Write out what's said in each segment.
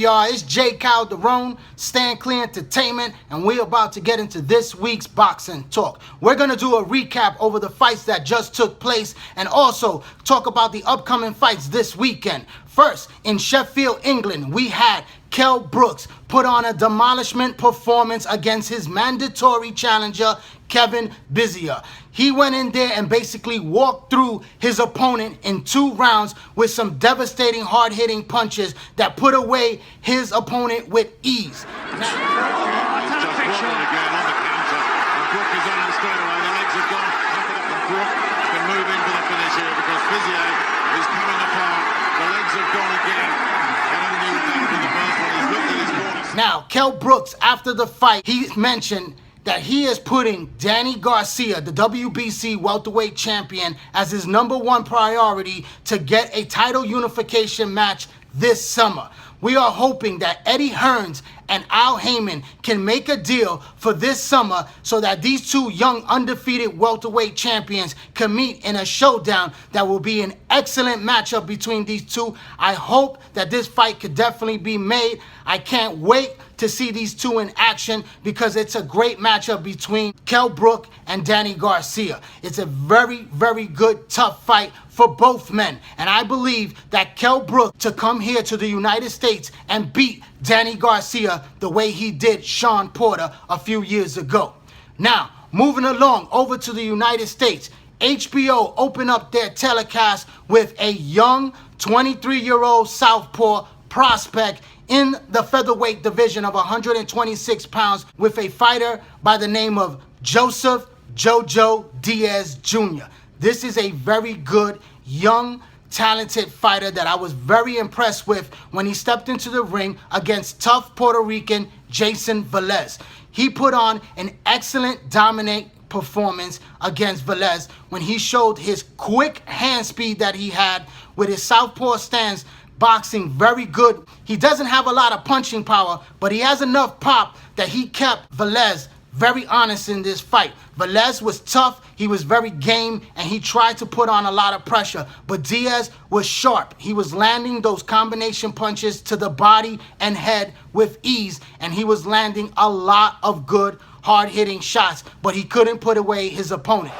y'all? It's J. Calderon, Stand Clear Entertainment, and we're about to get into this week's boxing talk. We're going to do a recap over the fights that just took place and also talk about the upcoming fights this weekend. First, in Sheffield, England, we had Kell Brooks put on a demolishment performance against his mandatory challenger, Kevin Bizier. He went in there and basically walked through his opponent in 2 rounds with some devastating, hard-hitting punches that put away his opponent with ease. Again on the counter. And Brook is on straight away. The legs have gone. Brook can move in for the finish here because Bizier is coming apart. The legs have gone again. I don't think he was down for the first one. He's looked at his corner. Now, Kell Brooks, after the fight, he mentioned that he is putting Danny Garcia, the WBC welterweight champion, as his #1 priority to get a title unification match this summer. We are hoping that Eddie Hearns and Al Heyman can make a deal for this summer so that these 2 young undefeated welterweight champions can meet in a showdown that will be an excellent matchup between these 2. I hope that this fight could definitely be made. I can't wait to see these 2 in action because it's a great matchup between Kell Brook and Danny Garcia. It's a very, very good, tough fight for both men. And I believe that Kell Brook to come here to the United States and beat Danny Garcia the way he did Sean Porter a few years ago. Now, moving along over to the United States, HBO opened up their telecast with a young 23-year-old southpaw prospect in the featherweight division of 126 pounds with a fighter by the name of Joseph Jojo Diaz Jr. This is a very good, young, talented fighter that I was very impressed with when he stepped into the ring against tough Puerto Rican Jason Velez. He put on an excellent, dominant performance against Velez when he showed his quick hand speed that he had with his southpaw stance. Boxing very good. He doesn't have a lot of punching power, but he has enough pop that he kept Velez very honest in this fight. Velez was tough, he was very game, and he tried to put on a lot of pressure. But Diaz was sharp. He was landing those combination punches to the body and head with ease, and he was landing a lot of good, hard-hitting shots, but he couldn't put away his opponent.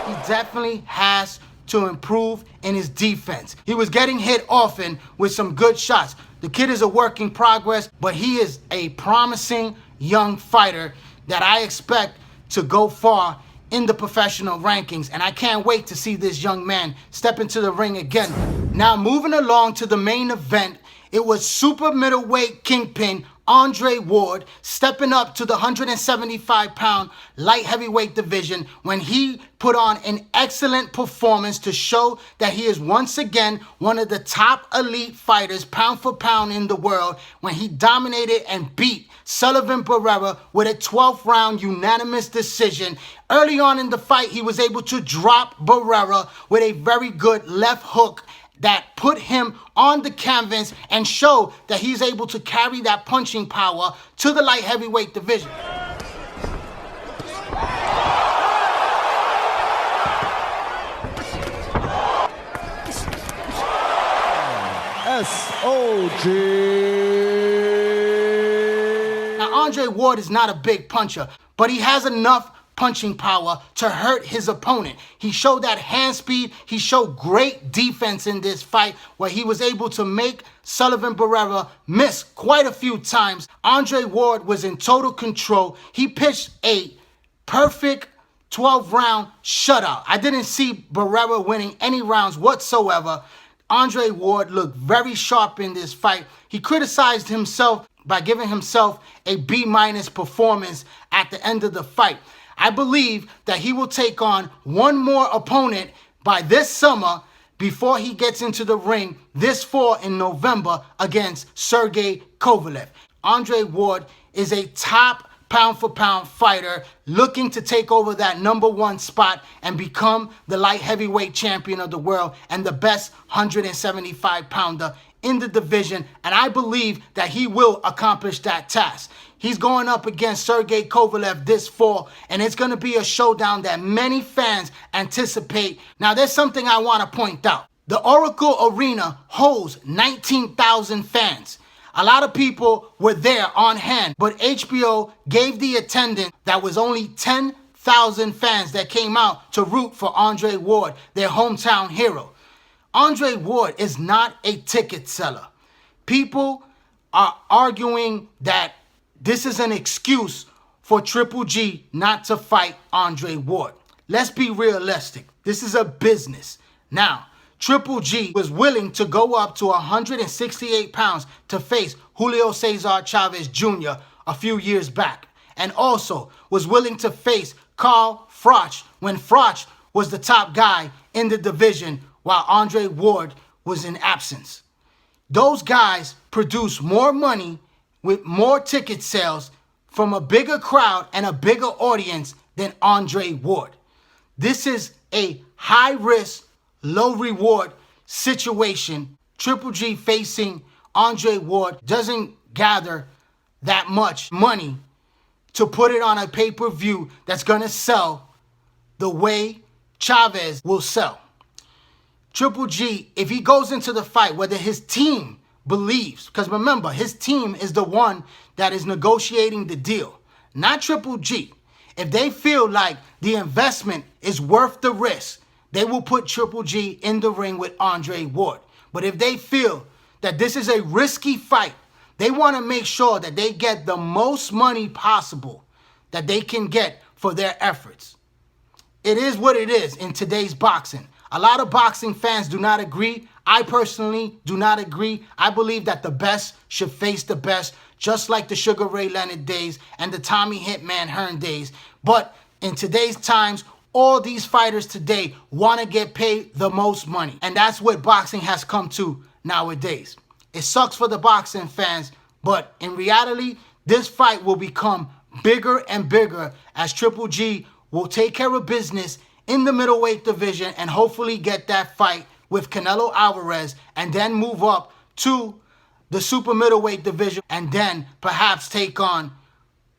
He definitely has to improve in his defense. He was getting hit often with some good shots. The kid is a work in progress, but he is a promising young fighter that I expect to go far in the professional rankings, and I can't wait to see this young man step into the ring again. Now, moving along to the main event, it was super middleweight kingpin Andre Ward stepping up to the 175-pound light heavyweight division when he put on an excellent performance to show that he is once again one of the top elite fighters pound for pound in the world when he dominated and beat Sullivan Barrera with a 12th round unanimous decision. Early on in the fight, he was able to drop Barrera with a very good left hook that put him on the canvas and show that he's able to carry that punching power to the light heavyweight division. SOG. Now, Andre Ward is not a big puncher, but he has enough punching power to hurt his opponent. He showed that hand speed. He showed great defense in this fight where he was able to make Sullivan Barrera miss quite a few times. Andre Ward was in total control. He pitched a perfect 12-round shutout. I didn't see Barrera winning any rounds whatsoever. Andre Ward looked very sharp in this fight. He criticized himself by giving himself a B- performance at the end of the fight. I believe that he will take on one more opponent by this summer before he gets into the ring this fall in November against Sergey Kovalev. Andre Ward is a top pound-for-pound fighter looking to take over that #1 spot and become the light heavyweight champion of the world and the best 175-pounder in the division, and I believe that he will accomplish that task. He's going up against Sergey Kovalev this fall, and it's going to be a showdown that many fans anticipate. Now, there's something I want to point out. The Oracle Arena holds 19,000 fans. A lot of people were there on hand, but HBO gave the attendance that was only 10,000 fans that came out to root for Andre Ward, their hometown hero. Andre Ward is not a ticket seller. People are arguing that this is an excuse for Triple G not to fight Andre Ward. Let's be realistic. This is a business. Now, Triple G was willing to go up to 168 pounds to face Julio Cesar Chavez Jr. a few years back, and also was willing to face Carl Froch when Froch was the top guy in the division while Andre Ward was in absence. Those guys produce more money with more ticket sales from a bigger crowd and a bigger audience than Andre Ward. This is a high risk, low reward situation. Triple G facing Andre Ward doesn't gather that much money to put it on a pay-per-view that's going to sell the way Chavez will sell. Triple G, if he goes into the fight, whether his team believes, because remember, his team is the one that is negotiating the deal, not Triple G. If they feel like the investment is worth the risk, they will put Triple G in the ring with Andre Ward. But if they feel that this is a risky fight, they want to make sure that they get the most money possible that they can get for their efforts. It is what it is in today's boxing. A lot of boxing fans do not agree. I personally do not agree. I believe that the best should face the best, just like the Sugar Ray Leonard days and the Tommy Hitman Hearn days. But in today's times, all these fighters today want to get paid the most money. And that's what boxing has come to nowadays. It sucks for the boxing fans, but in reality, this fight will become bigger and bigger as Triple G will take care of business in the middleweight division and hopefully get that fight with Canelo Alvarez and then move up to the super middleweight division and then perhaps take on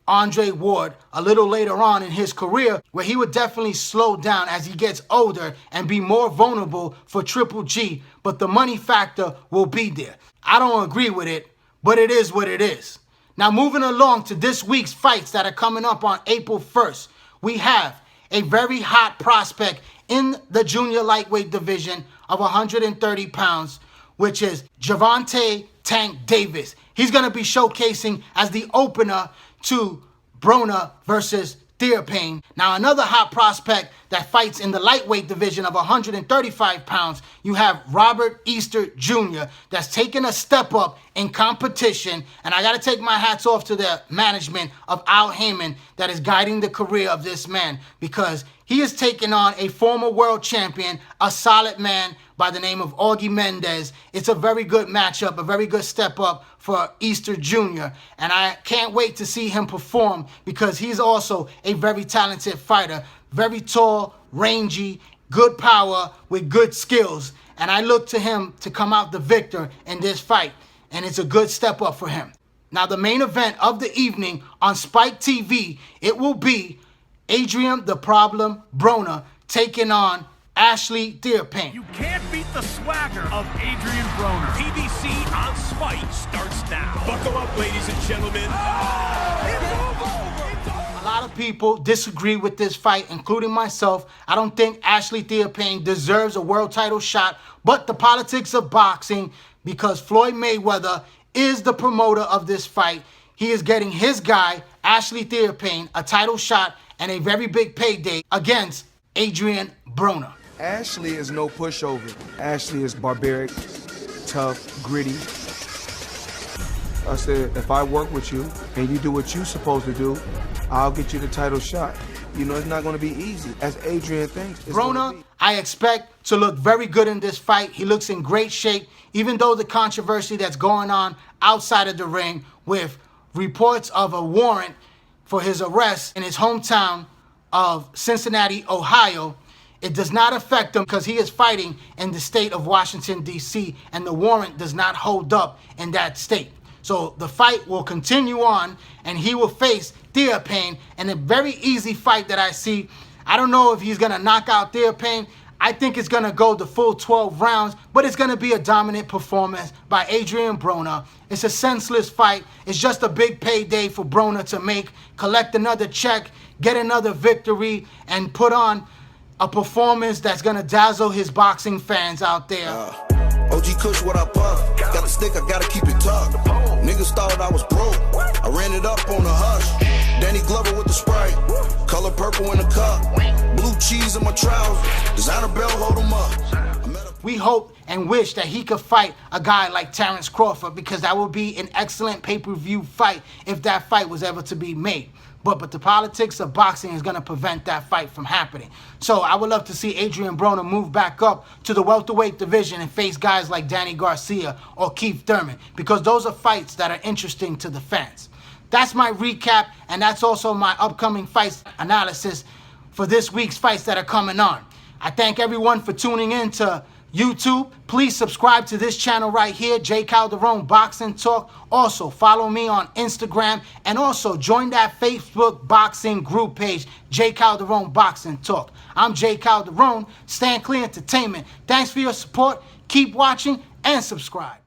Andre Ward a little later on in his career, where he would definitely slow down as he gets older and be more vulnerable for Triple G, but the money factor will be there. I don't agree with it, but it is what it is. Now, moving along to this week's fights that are coming up on April 1st, we have a very hot prospect in the junior lightweight division of 130 pounds, which is Gervonta Tank Davis. He's going to be showcasing as the opener to Broner versus Theophane. Now, another hot prospect that fights in the lightweight division of 135 pounds, you have Robert Easter Jr. that's taking a step up in competition. And I got to take my hats off to the management of Al Heyman that is guiding the career of this man, because he is taking on a former world champion, a solid man by the name of Augie Mendez. It's a very good matchup, a very good step up for Easter Jr. And I can't wait to see him perform, because he's also a very talented fighter, very tall, rangy, good power with good skills. And I look to him to come out the victor in this fight. And it's a good step up for him. Now, the main event of the evening on Spike TV, it will be Adrien the Problem Broner taking on Ashley Theophane. You can't beat the swagger of Adrien Broner. PBC on Spike starts now. Buckle up, ladies and gentlemen. A lot of people disagree with this fight, including myself. I don't think Ashley Theophane deserves a world title shot, but the politics of boxing, because Floyd Mayweather is the promoter of this fight, he is getting his guy, Ashley Theophane, a title shot and a very big payday against Adrien Broner. Ashley is no pushover. Ashley is barbaric, tough, gritty. I said, if I work with you and you do what you're supposed to do, I'll get you the title shot. You know, it's not going to be easy, as Adrien thinks. Broner, I expect to look very good in this fight. He looks in great shape, even though the controversy that's going on outside of the ring with reports of a warrant for his arrest in his hometown of Cincinnati, Ohio. It does not affect him because he is fighting in the state of Washington, D.C., and the warrant does not hold up in that state. So the fight will continue on, and he will face Theophane in a very easy fight that I see. I don't know if he's going to knock out Theophane. I think it's going to go the full 12 rounds, but it's going to be a dominant performance by Adrien Broner. It's a senseless fight. It's just a big payday for Broner to make, collect another check, get another victory, and put on a performance that's going to dazzle his boxing fans out there. OG Kush, what I puff? Got a stick, I gotta keep it tucked. Niggas thought I was broke. I ran it up on the hush. Danny Glover with the Sprite. Color purple in the cup. Blue cheese in my trousers. Designer belt, hold 'em up. We hope and wish that he could fight a guy like Terrence Crawford, because that would be an excellent pay-per-view fight if that fight was ever to be made. But the politics of boxing is going to prevent that fight from happening. So I would love to see Adrien Broner move back up to the welterweight division and face guys like Danny Garcia or Keith Thurman, because those are fights that are interesting to the fans. That's my recap, and that's also my upcoming fights analysis for this week's fights that are coming on. I thank everyone for tuning in to YouTube. Please subscribe to this channel right here, Jay Calderon Boxing Talk. Also, follow me on Instagram, and also join that Facebook boxing group page, Jay Calderon Boxing Talk. I'm Jay Calderon, Stand Clear Entertainment. Thanks for your support. Keep watching and subscribe.